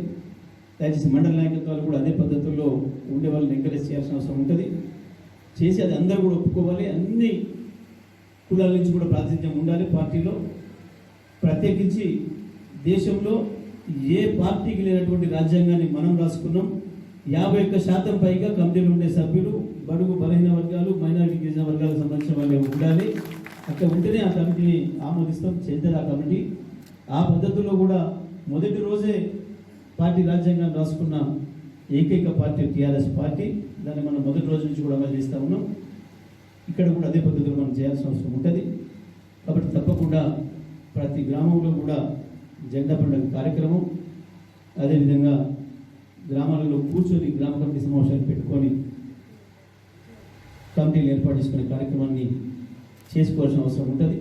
దయచేసి మండల నాయకత్వాలు కూడా అదే పద్ధతుల్లో ఉండే వాళ్ళని ఎంకరేజ్ చేయాల్సిన అవసరం ఉంటుంది. చేసి అది అందరూ కూడా ఒప్పుకోవాలి. అన్ని కులాల నుంచి కూడా ప్రాతినిధ్యం ఉండాలి పార్టీలో. ప్రత్యేకించి దేశంలో ఏ పార్టీకి లేనటువంటి రాజ్యాంగాన్ని మనం రాసుకున్నాం. 51% పైగా కమిటీలు ఉండే సభ్యులు బడుగు బలహీన వర్గాలు, మైనారిటీ గిరిజన వర్గాలకు సంబంధించిన వాళ్ళే ఉండాలి. అక్కడ ఉంటేనే ఆ కమిటీని ఆమోదిస్తాం, చేద్దారు ఆ కమిటీ. ఆ పద్ధతుల్లో కూడా మొదటి రోజే పార్టీ రాజ్యాంగాన్ని రాసుకున్న ఏకైక పార్టీ టీఆర్ఎస్ పార్టీ. దాన్ని మనం మొదటి రోజు నుంచి కూడా అమలు చేస్తూ ఉన్నాం. ఇక్కడ కూడా అదే పద్ధతిలో మనం చేయాల్సిన అవసరం ఉంటుంది. కాబట్టి తప్పకుండా ప్రతి గ్రామంలో కూడా జెండా పండుగ కార్యక్రమం, అదేవిధంగా గ్రామాలలో కూర్చొని గ్రామ కమిటీ సమావేశాలు పెట్టుకొని కమిటీలు ఏర్పాటు చేసుకునే కార్యక్రమాన్ని చేసుకోవాల్సిన అవసరం ఉంటుంది.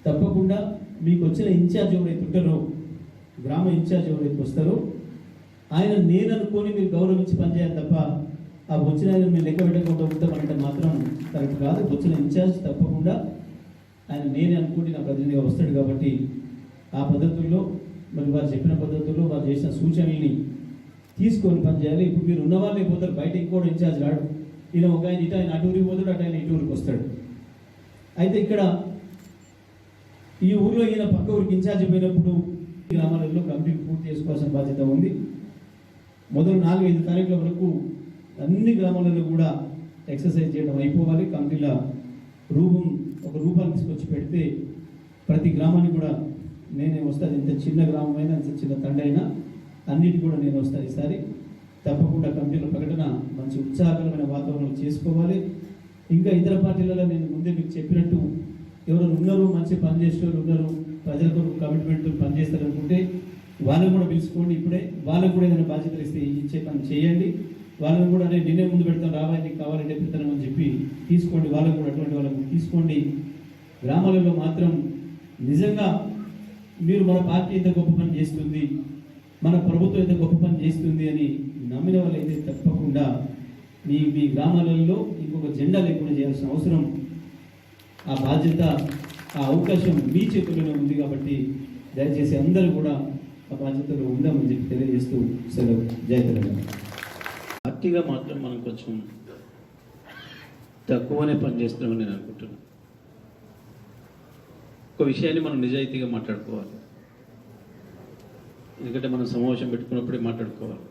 తప్పకుండా మీకు వచ్చిన ఇన్ఛార్జ్ ఎవరైతే ఉంటారో, గ్రామ ఇన్ఛార్జ్ ఎవరైతే వస్తారో ఆయన నేను అనుకొని మీరు గౌరవించి పనిచేయాలి తప్ప ఆ వచ్చిన ఆయన మీరు లెక్క పెట్టకుండా ఉంటామంటే మాత్రం కరెక్ట్ కాదు. వచ్చిన ఇన్ఛార్జ్ తప్పకుండా ఆయన నేనే అనుకుంటే నా ప్రతినిధిగా వస్తాడు. కాబట్టి ఆ పద్ధతుల్లో మరి వారు చెప్పిన పద్ధతుల్లో వారు చేసిన సూచనల్ని తీసుకొని పనిచేయాలి. ఇప్పుడు మీరు ఉన్న వాళ్ళే పోతారు, బయట ఇంకోటి ఇన్ఛార్జ్ రాడు. ఈయన ఒక ఆయన ఇటు ఆయన అటూరికి పోతాడు, అటు ఆయన ఇటూరికి వస్తాడు. అయితే ఇక్కడ ఈ ఊరిలో ఈయన పక్క ఊరికి ఇన్ఛార్జ్ పోయినప్పుడు గ్రామాలలో కమిటీలు పూర్తి చేసుకోవాల్సిన బాధ్యత ఉంది. మొదలు 4-5 తారీఖుల వరకు అన్ని గ్రామాలలో కూడా ఎక్సర్సైజ్ చేయడం అయిపోవాలి. కమిటీల ఒక రూపాన్ని తీసుకొచ్చి పెడితే ప్రతి గ్రామానికి కూడా నేనే వస్తాను. ఇంత చిన్న గ్రామం అయినా, ఇంత చిన్న తండ్రి అయినా అన్నిటి కూడా నేను వస్తాను. ఈసారి తప్పకుండా కమిటీల ప్రకటన మంచి ఉత్సాహకరమైన వాతావరణం చేసుకోవాలి. ఇంకా ఇతర పార్టీలలో నేను ముందే మీకు చెప్పినట్టు ఎవరు ఉన్నారు, మంచి పని చేసే వాళ్ళు ఉన్నారు, ప్రజల కొరకు కమిట్మెంట్ పనిచేస్తారనుకుంటే వాళ్ళని కూడా పిలుచుకోండి. ఇప్పుడే వాళ్ళకు కూడా ఏదైనా బాధ్యతలు ఇచ్చే పని చేయండి. వాళ్ళని కూడా నేనే ముందు పెడతాను, రావాలి నీకు కావాలంటే పెడతానని చెప్పి తీసుకోండి. వాళ్ళకు కూడా అటువంటి వాళ్ళకు తీసుకోండి. గ్రామాలలో మాత్రం నిజంగా మీరు మన పార్టీ ఎంత గొప్ప పని చేస్తుంది, మన ప్రభుత్వం ఎంత గొప్ప పని చేస్తుంది అని నమ్మిన వాళ్ళైతే తప్పకుండా మీ గ్రామాలలో ఇంకొక జెండా లేకుండా చేయాల్సిన అవసరం, ఆ బాధ్యత, ఆ అవకాశం మీ చేతుల్లోనే ఉంది. కాబట్టి దయచేసి అందరూ కూడా ఆ బాధ్యతలో ఉందామని చెప్పి తెలియజేస్తూ సెలవు. జై తెలంగాణ. పార్టీగా మాత్రం మనం కొంచెం తక్కువనే పనిచేస్తున్నామని నేను అనుకుంటున్నాను. ఒక విషయాన్ని మనం నిజాయితీగా మాట్లాడుకోవాలి. ఎందుకంటే మనం సమావేశం పెట్టుకున్నప్పుడే మాట్లాడుకోవాలి.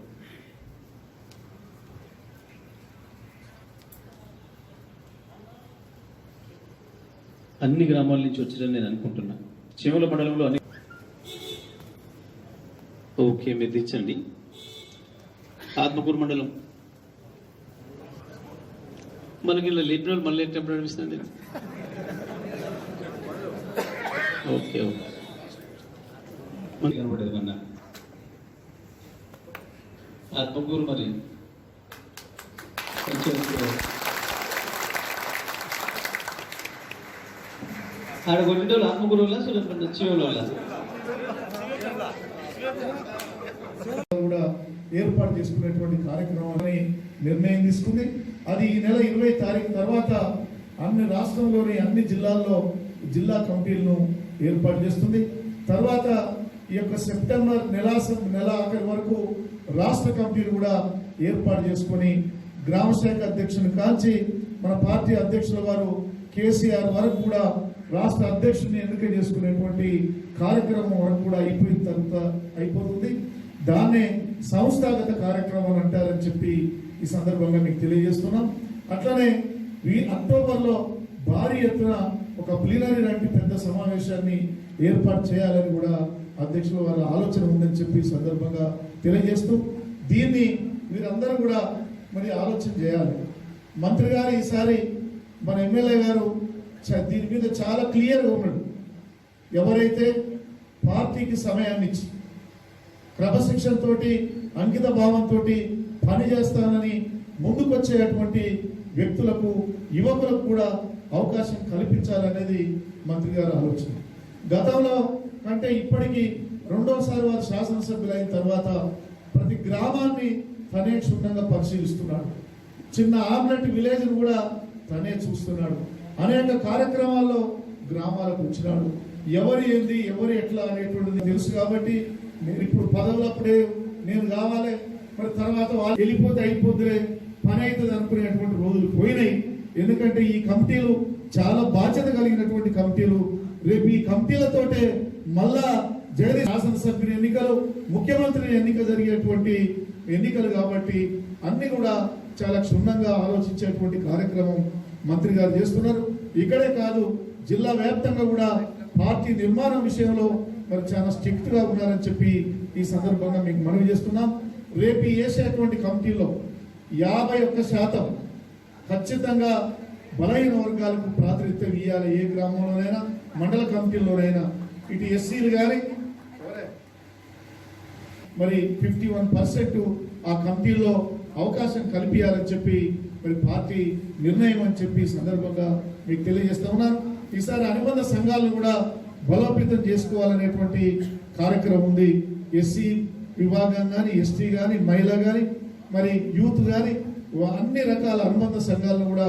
అన్ని గ్రామాల నుంచి వచ్చిరని నేను అనుకుంటున్నా. చీమల మండలంలో అన్ని ఓకే మీరు తెచ్చండి. ఆత్మకూరు మండలం మనకి ఇలా లేపిన వాళ్ళు మళ్ళీ ఎప్పుడు అనిపిస్తుంది. ఓకే ఓకే కనబడేది మొన్న ఆత్మకూరు మరి ఆడ కొన్నింటి ఆత్మకూరు వల్ల సులభ చీమల వల్ల కూడా ఏర్పాటు చేసుకునేటువంటి కార్యక్రమాన్ని నిర్ణయం తీసుకుంది. అది ఈ నెల 20 తారీఖు తర్వాత అన్ని రాష్ట్రంలోని అన్ని జిల్లాల్లో జిల్లా కమిటీలను ఏర్పాటు చేస్తుంది. తర్వాత ఈ యొక్క సెప్టెంబర్ నెల ఆఖరి వరకు రాష్ట్ర కమిటీలు కూడా ఏర్పాటు చేసుకొని గ్రామ శాఖ అధ్యక్షుని కాల్చి మన పార్టీ అధ్యక్షుల వారు కేసీఆర్ వరకు కూడా రాష్ట్ర అధ్యక్షుడిని ఎన్నిక చేసుకునేటువంటి కార్యక్రమం వరకు కూడా అయిపోయిన తర్వాత అయిపోతుంది. దాన్నే సంస్థాగత కార్యక్రమాలు అంటారని చెప్పి ఈ సందర్భంగా మీకు తెలియజేస్తున్నాం. అట్లనే అక్టోబర్లో భారీ ఎత్తున ఒక ప్లీనరీ లాంటి పెద్ద సమావేశాన్ని ఏర్పాటు చేయాలని కూడా అధ్యక్షుల వారి ఆలోచన ఉందని చెప్పి సందర్భంగా తెలియజేస్తూ దీన్ని మీరందరూ కూడా మరి ఆలోచన చేయాలి. మంత్రి గారు ఈసారి మన ఎమ్మెల్యే గారు దీని మీద చాలా క్లియర్గా ఉన్నాడు. ఎవరైతే పార్టీకి సమయాన్ని ఇచ్చి క్రమశిక్షణ తోటి అంకిత భావంతో పని చేస్తానని ముందుకొచ్చేటువంటి వ్యక్తులకు, యువకులకు కూడా అవకాశం కల్పించాలనేది మంత్రి గారి ఆలోచన. గతంలో అంటే ఇప్పటికీ రెండోసారి వారు శాసనసభ్యులు అయిన తర్వాత ప్రతి గ్రామాన్ని తనే క్షుణ్ణంగా పరిశీలిస్తున్నాడు. చిన్న ఆమ్లెట్ విలేజ్ కూడా తనే చూస్తున్నాడు. అనేక కార్యక్రమాల్లో గ్రామాలకు వచ్చినాడు. ఎవరు ఏంది, ఎవరు ఎట్లా అనేటువంటిది తెలుసు. కాబట్టి నేను ఇప్పుడు పదవులప్పుడే నేను కావాలి, మరి తర్వాత వాళ్ళు వెళ్ళిపోతే అయిపోతులే, పని అవుతుంది అనుకునేటువంటి రోజులు పోయినాయి. ఎందుకంటే ఈ కమిటీలు చాలా బాధ్యత కలిగినటువంటి కమిటీలు. రేపు ఈ కమిటీలతోటే మళ్ళా జగదీష్ శాసనసభ్యుని ఎన్నికలు, ముఖ్యమంత్రి ఎన్నిక జరిగేటువంటి ఎన్నికలు. కాబట్టి అన్ని కూడా చాలా క్షుణ్ణంగా ఆలోచించేటువంటి కార్యక్రమం మంత్రి గారు చేస్తున్నారు. ఇక్కడే కాదు, జిల్లా వ్యాప్తంగా కూడా పార్టీ నిర్మాణం విషయంలో మరి చాలా స్ట్రిక్ట్ గా ఉన్నారని చెప్పి ఈ సందర్భంగా మీకు మనవి చేస్తున్నాం. రేపు వేసేటువంటి కమిటీలో 51% ఖచ్చితంగా బలహీన వర్గాలకు ప్రాతినిధ్యం ఇవ్వాలి. ఏ గ్రామంలోనైనా, మండల కమిటీల్లోనైనా. ఇటు ఎస్సీలు కానీ మరి 51% ఆ కమిటీల్లో అవకాశం కల్పించాలని చెప్పి మరి పార్టీ నిర్ణయం అని చెప్పి సందర్భంగా మీకు తెలియజేస్తా ఉన్నాను. ఈసారి అనుబంధ సంఘాలను కూడా బలోపేతం చేసుకోవాలనేటువంటి కార్యక్రమం ఉంది. ఎస్సీ విభాగం కానీ, ఎస్టీ కానీ, మహిళ కానీ, మరి యూత్ కానీ అన్ని రకాల అనుబంధ సంఘాలను కూడా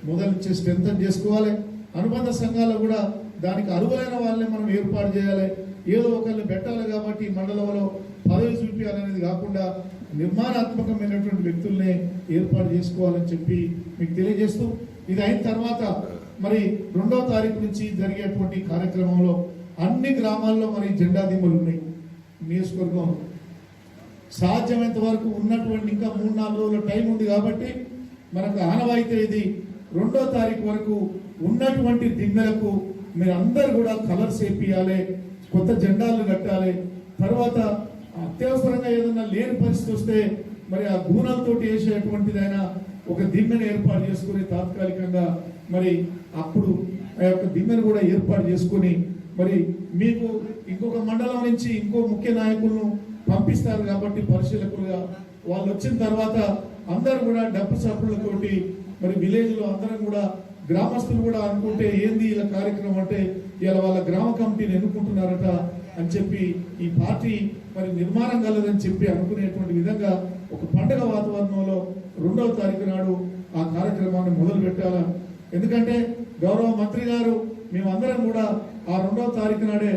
మొదలు నుంచి స్ట్రెంథన్ చేసుకోవాలి. అనుబంధ సంఘాలు కూడా దానికి అర్హులైన వాళ్ళని మనం ఏర్పాటు చేయాలి. ఏదో ఒకరిని పెట్టాలి కాబట్టి మండలంలో పదవి చూపించాలనేది కాకుండా నిర్మాణాత్మకమైనటువంటి వ్యక్తుల్ని ఏర్పాటు చేసుకోవాలని చెప్పి మీకు తెలియజేస్తూ, ఇది అయిన తర్వాత మరి 2వ తారీఖు నుంచి జరిగేటువంటి కార్యక్రమంలో అన్ని గ్రామాల్లో మరి జెండా దిమ్మలు ఉన్నాయి. నియోజకవర్గంలో సాధ్యమైనంత వరకు ఉన్నటువంటి ఇంకా 3-4 రోజుల టైం ఉంది కాబట్టి మనకు ఆనవాయితీ ఇది 2వ తారీఖు వరకు ఉన్నటువంటి దిమ్మెలకు మీరు అందరు కూడా కలర్స్ వేపియాలి, కొత్త జెండాలు కట్టాలి. తర్వాత అత్యవసరంగా ఏదైనా లేని పరిస్థితి వస్తే మరి ఆ గూనలతో వేసేటువంటిదైనా ఒక దిమ్మెను ఏర్పాటు చేసుకుని తాత్కాలికంగా మరి అప్పుడు ఆ యొక్క దిమ్మెను కూడా ఏర్పాటు చేసుకుని మరి మీకు ఇంకొక మండలం నుంచి ఇంకో ముఖ్య నాయకులను పంపిస్తారు కాబట్టి పరిశీలకులుగా వాళ్ళు వచ్చిన తర్వాత అందరూ కూడా డబ్బు సభ్యులతోటి మరి విలేజ్ లో అందరం కూడా గ్రామస్తులు కూడా అనుకుంటే ఏంది ఇలా కార్యక్రమం అంటే ఇలా వాళ్ళ గ్రామ కమిటీని ఎన్నుకుంటున్నారట అని చెప్పి ఈ పార్టీ మరి నిర్మాణం కలదని చెప్పి అనుకునేటువంటి విధంగా ఒక పండుగ వాతావరణంలో 2వ తారీఖు నాడు ఆ కార్యక్రమాన్ని మొదలు పెట్టాలా. ఎందుకంటే గౌరవ మంత్రి గారు మేమందరం కూడా ఆ 2వ తారీఖు నాడే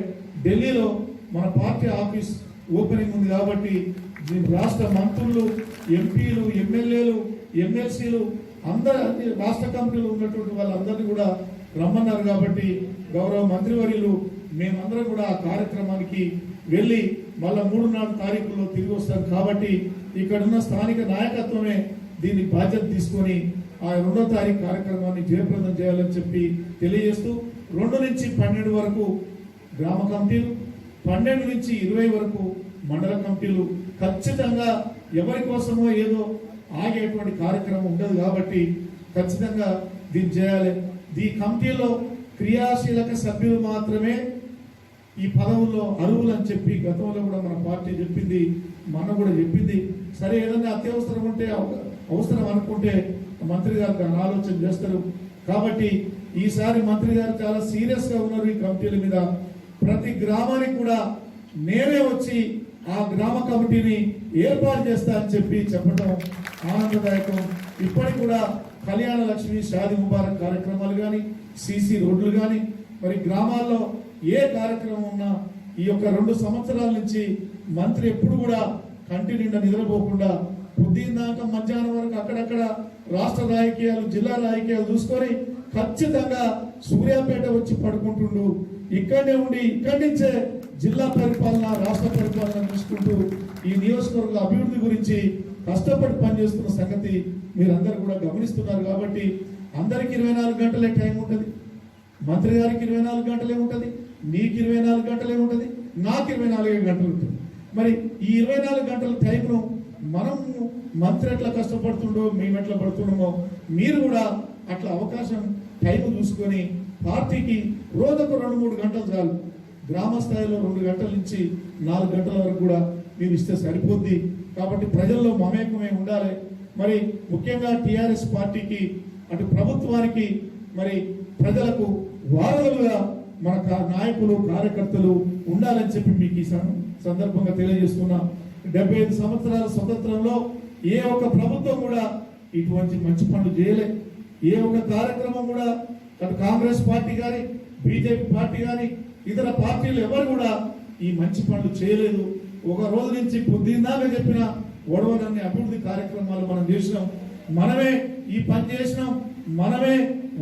ఢిల్లీలో మన పార్టీ ఆఫీస్ ఓపెనింగ్ ఉంది కాబట్టి రాష్ట్ర మంత్రులు, ఎంపీలు, ఎమ్మెల్యేలు, ఎమ్మెల్సీలు అందరూ రాష్ట్ర కమిటీలో ఉన్నటువంటి వాళ్ళందరినీ కూడా రమ్మన్నారు. కాబట్టి గౌరవ మంత్రివర్యులు మేమందరం కూడా ఆ కార్యక్రమానికి వెళ్ళి మళ్ళా 3-4 తారీఖుల్లో తిరిగి వస్తాం. కాబట్టి ఇక్కడున్న స్థానిక నాయకత్వమే దీన్ని బాధ్యత తీసుకొని ఆ 2వ తారీఖు కార్యక్రమాన్ని జయప్రదం చేయాలని చెప్పి తెలియజేస్తూ 2 నుంచి 12 వరకు గ్రామ కమిటీలు, 12 నుంచి 20 వరకు మండల కమిటీలు. ఖచ్చితంగా ఎవరి కోసమో ఏదో ఆగేటువంటి కార్యక్రమం ఉండదు కాబట్టి ఖచ్చితంగా దీన్ని చేయాలి. ఈ కమిటీలో క్రియాశీలక సభ్యులు మాత్రమే ఈ పదవుల్లో అర్హులు అని చెప్పి గతంలో కూడా మన పార్టీ చెప్పింది, మన కూడా చెప్పింది. సరే ఏదన్నా అత్యవసరం ఉంటే అవసరం అనుకుంటే మంత్రి గారు దాన్ని ఆలోచన చేస్తారు. కాబట్టి ఈసారి మంత్రి గారు చాలా సీరియస్ గా ఉన్నారు ఈ కమిటీల మీద. ప్రతి గ్రామానికి కూడా నేనే వచ్చి ఆ గ్రామ కమిటీని ఏర్పాటు చేస్తా అని చెప్పి చెప్పడం ఆనందదాయకం. ఇప్పటికి కూడా కళ్యాణ లక్ష్మి, షాది ముబారక్ కార్యక్రమాలు కానీ, సీసీ రోడ్లు కానీ, మరి గ్రామాల్లో ఏ కార్యక్రమం ఉన్నా ఈ యొక్క 2 సంవత్సరాల నుంచి మంత్రి ఎప్పుడు కూడా కంటి నిండా నిద్రపోకుండా పొద్దున్నాక మధ్యాహ్నం వరకు అక్కడక్కడ రాష్ట్ర రాజకీయాలు, జిల్లా రాజకీయాలు చూసుకొని ఖచ్చితంగా సూర్యాపేట వచ్చి పడుకుంటుండు. ఇక్కడనే ఉండి ఇక్కడి నుంచే జిల్లా పరిపాలన, రాష్ట్ర పరిపాలన చూసుకుంటూ ఈ నియోజకవర్గ అభివృద్ధి గురించి కష్టపడి పనిచేస్తున్న సంగతి మీరందరూ కూడా గమనిస్తున్నారు. కాబట్టి అందరికి 24 గంటలే టైం ఉంటుంది. మంత్రి గారికి 24 గంటలే ఉంటుంది, నీకు 24 గంటలే ఉంటుంది, నాకు 24 గంటలు ఉంటుంది. మరి ఈ 24 గంటల టైంను మనం మంత్రి ఎట్లా కష్టపడుతుండో మేము ఎట్లా పడుతున్నామో మీరు కూడా అట్లా అవకాశం టైం చూసుకొని పార్టీకి రోజుకు 2-3 గంటలు చాలు, గ్రామ స్థాయిలో 2 గంటల నుంచి 4 గంటల వరకు కూడా మీరు ఇస్తే సరిపోద్ది. కాబట్టి ప్రజల్లో మమేకమై ఉండాలి. మరి ముఖ్యంగా టిఆర్ఎస్ పార్టీకి అటు ప్రభుత్వానికి మరి ప్రజలకు వారధులుగా మన నాయకులు కార్యకర్తలు ఉండాలని చెప్పి మీకు ఈ సందర్భంగా తెలియజేస్తున్నా. 75 సంవత్సరాల స్వతంత్రంలో ఏ ఒక్క ప్రభుత్వం కూడా ఇటువంటి మంచి పనులు చేయలే. ఏ ఒక్క కార్యక్రమం కూడా అటు కాంగ్రెస్ పార్టీ కానీ బీజేపీ పార్టీ కానీ ఇతర పార్టీలు ఎవరు కూడా ఈ మంచి పనులు చేయలేదు. ఒక రోజు నుంచి పొద్దున్నాక చెప్పిన ఒడవనన్ని అభివృద్ధి కార్యక్రమాలు మనం చేసినాం, మనమే ఈ పని చేసినాం, మనమే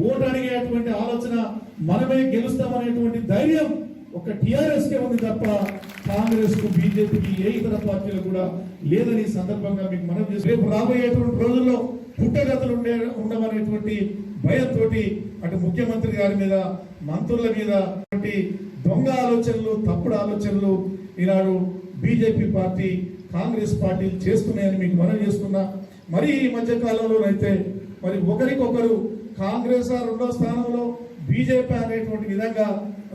ఓటు అడిగేటువంటి ఆలోచన, మనమే గెలుస్తామనేటువంటి ధైర్యం ఒక టిఆర్ఎస్ కే ఉంది తప్ప కాంగ్రెస్ కు బీజేపీకి ఏ ఇతర పార్టీలు కూడా లేదని సందర్భంగా మీకు మనం చేసి రేపు రాబోయేటువంటి రోజుల్లో పుట్టగతులు ఉండమనేటువంటి భయంతో అటు ముఖ్యమంత్రి గారి మీద మంత్రుల మీద దొంగ ఆలోచనలు తప్పుడు ఆలోచనలు ఈనాడు బీజేపీ పార్టీ కాంగ్రెస్ పార్టీలు చేస్తున్నాయని మీకు మనం చేస్తున్నా. మరి ఈ మధ్య కాలంలో అయితే మరి ఒకరికొకరు కాంగ్రెస్ 2వ స్థానంలో బీజేపీ అనేటువంటి విధంగా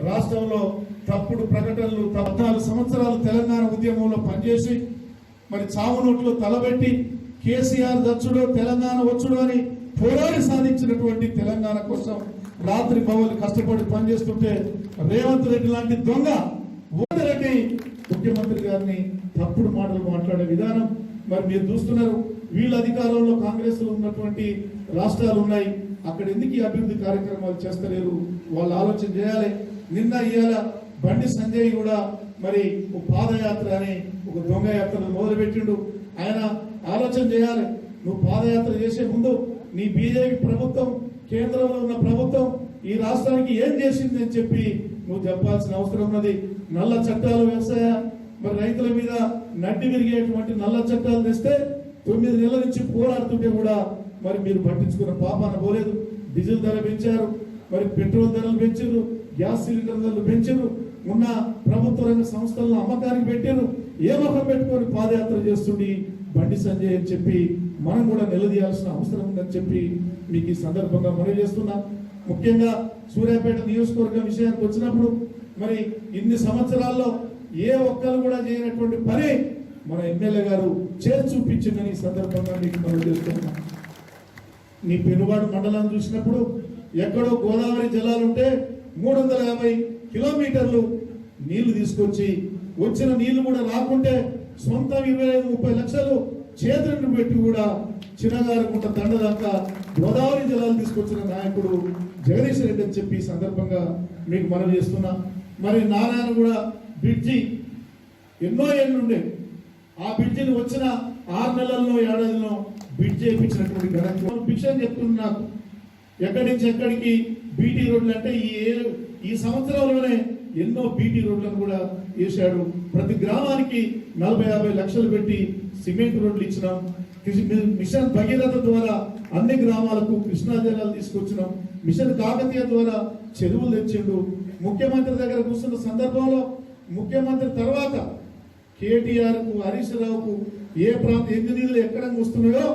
రాష్ట్రంలో తప్పుడు ప్రకటనలు 14 సంవత్సరాలు తెలంగాణ ఉద్యమంలో పనిచేసి మరి చావు నోట్లు తలబెట్టి కేసీఆర్ దచ్చుడు తెలంగాణ వచ్చుడు అని పోరాడి సాధించినటువంటి తెలంగాణ కోసం రాత్రి పగలు కష్టపడి పనిచేస్తుంటే రేవంత్ రెడ్డి లాంటి దొంగ రెడ్డి ముఖ్యమంత్రి గారిని తప్పుడు మాటలు మాట్లాడే విధానం మరి మీరు చూస్తున్నారు. వీళ్ళ అధికారంలో కాంగ్రెస్ లో ఉన్నటువంటి రాష్ట్రాలు ఉన్నాయి, అక్కడ ఎందుకు ఈ అభివృద్ధి కార్యక్రమాలు చేస్తలేరు? వాళ్ళు ఆలోచన చేయాలి. నిన్న ఇవాళ బండి సంజయ్ కూడా మరి ఒక పాదయాత్ర అని ఒక దొంగ యాత్రను మొదలుపెట్టిండు. ఆయన ఆలోచన చేయాలి. నువ్వు పాదయాత్ర చేసే ముందు నీ బీజేపీ ప్రభుత్వం కేంద్రంలో ఉన్న ప్రభుత్వం ఈ రాష్ట్రానికి ఏం చేసింది అని చెప్పి నువ్వు చెప్పాల్సిన అవసరం ఉన్నది. నల్ల చట్టాలు వ్యవసాయ మరి రైతుల మీద నడ్డి విరిగేటువంటి నల్ల చట్టాలు తెస్తే 9 నెలల నుంచి పోరాడుతుంటే కూడా మరి మీరు పట్టించుకున్న పాపాన పోలేదు. డీజిల్ ధర పెంచారు, మరి పెట్రోల్ ధరలు పెంచారు, గ్యాస్ సిలిండర్ ధరలు పెంచారు, ఉన్న ప్రభుత్వ రంగ సంస్థలను అమ్మకానికి పెట్టారు. ఏ మొహం పెట్టుకొని పాదయాత్ర చేస్తుండి బండి సంజయ్ అని చెప్పి మనం కూడా నిలదీయాల్సిన అవసరం ఉందని చెప్పి మీకు ఈ సందర్భంగా మనవి చేస్తున్నా. ముఖ్యంగా సూర్యాపేట నియోజకవర్గం విషయానికి వచ్చినప్పుడు మరి ఇన్ని సంవత్సరాల్లో ఏ ఒక్కరు కూడా చేయనటువంటి పని మన ఎమ్మెల్యే గారు చేసి చూపించిందని ఈ సందర్భంగా మీకు మనం చేస్తున్నాం. నీ పెనుబాడు మండలాన్ని చూసినప్పుడు ఎక్కడో గోదావరి జలాలుంటే 350 కిలోమీటర్లు నీళ్లు తీసుకొచ్చి వచ్చిన నీళ్లు కూడా రాకుంటే సొంత 25-30 లక్షలు చేతులను పెట్టి కూడా చిన్నగారుకుంట దండ దాకా గోదావరి జలాలు తీసుకొచ్చిన నాయకుడు జగదీష్ రెడ్డి అని చెప్పి ఈ సందర్భంగా మీకు మనం చేస్తున్నా. మరి నారాయణ కూడా బ్రిడ్జి ఎన్నో ఏళ్ళు ఉండే, ఆ బ్రిడ్జిని వచ్చిన 6 నెలల్లో 7 ఏడాదిలో బ్రిడ్జ్ చేయించినటువంటి ఘనత భిక్షని చెప్తున్నా. నాకు ఎక్కడి నుంచి ఎక్కడికి బీటీ రోడ్లు అంటే ఈ సంవత్సరంలోనే ఎన్నో బీటీ రోడ్లను కూడా వేశాడు. ప్రతి గ్రామానికి 40-50 లక్షలు పెట్టి సిమెంట్ రోడ్లు ఇచ్చినాం. మిషన్ భగీరథ ద్వారా అన్ని గ్రామాలకు కృష్ణా జలాలు తీసుకొచ్చినాం. మిషన్ కాకతీయ ద్వారా చెరువులు తెచ్చిండు. ముఖ్యమంత్రి దగ్గర కూర్చున్న సందర్భంలో ముఖ్యమంత్రి తర్వాత కేటీఆర్ కు హరీష్ రావుకు ఏ ప్రాంతం ఎన్ని నీళ్లు ఎక్కడ వస్తున్నాయో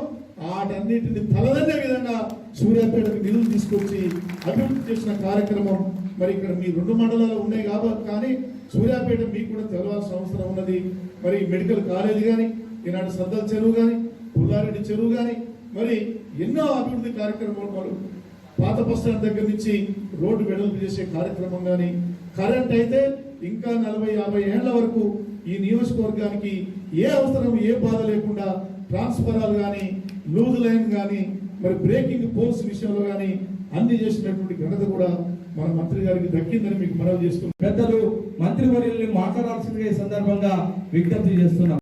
వాటన్నిటిని తలదన్నే విధంగా సూర్యాపేటకు నిధులు తీసుకొచ్చి అభివృద్ధి చేసిన కార్యక్రమం మరి ఇక్కడ మీ 2 మండలాలు ఉన్నాయి కాబట్టి కానీ సూర్యాపేట మీకు కూడా తెలవాల్సిన అవసరం ఉన్నది. మరి మెడికల్ కాలేజ్ కానీ ఈనాడు సద్దల చెరువు కానీ పుల్లారెడ్డి చెరువు కానీ మరి ఎన్నో అభివృద్ధి కార్యక్రమాలు పాత బస్టాండ్ దగ్గర నుంచి రోడ్డు వెడల్పు చేసే కార్యక్రమం కానీ కరెంట్ అయితే ఇంకా 40-50 ఏళ్ల వరకు ఈ నియోజకవర్గానికి ఏ అవసరం ఏ బాధ లేకుండా ట్రాన్స్ఫరాలు కానీ లూజ్ లైన్ కానీ మరి బ్రేకింగ్ పోల్స్ విషయంలో కానీ అన్ని చేసినటువంటి ఘనత కూడా మన మంత్రి గారికి దక్కిందని మీకు మనవి చేస్తున్నాం. పెద్దలు మంత్రివర్యుల్ని మాట్లాడాల్సిందిగా ఈ సందర్భంగా విజ్ఞప్తి చేస్తున్నాం.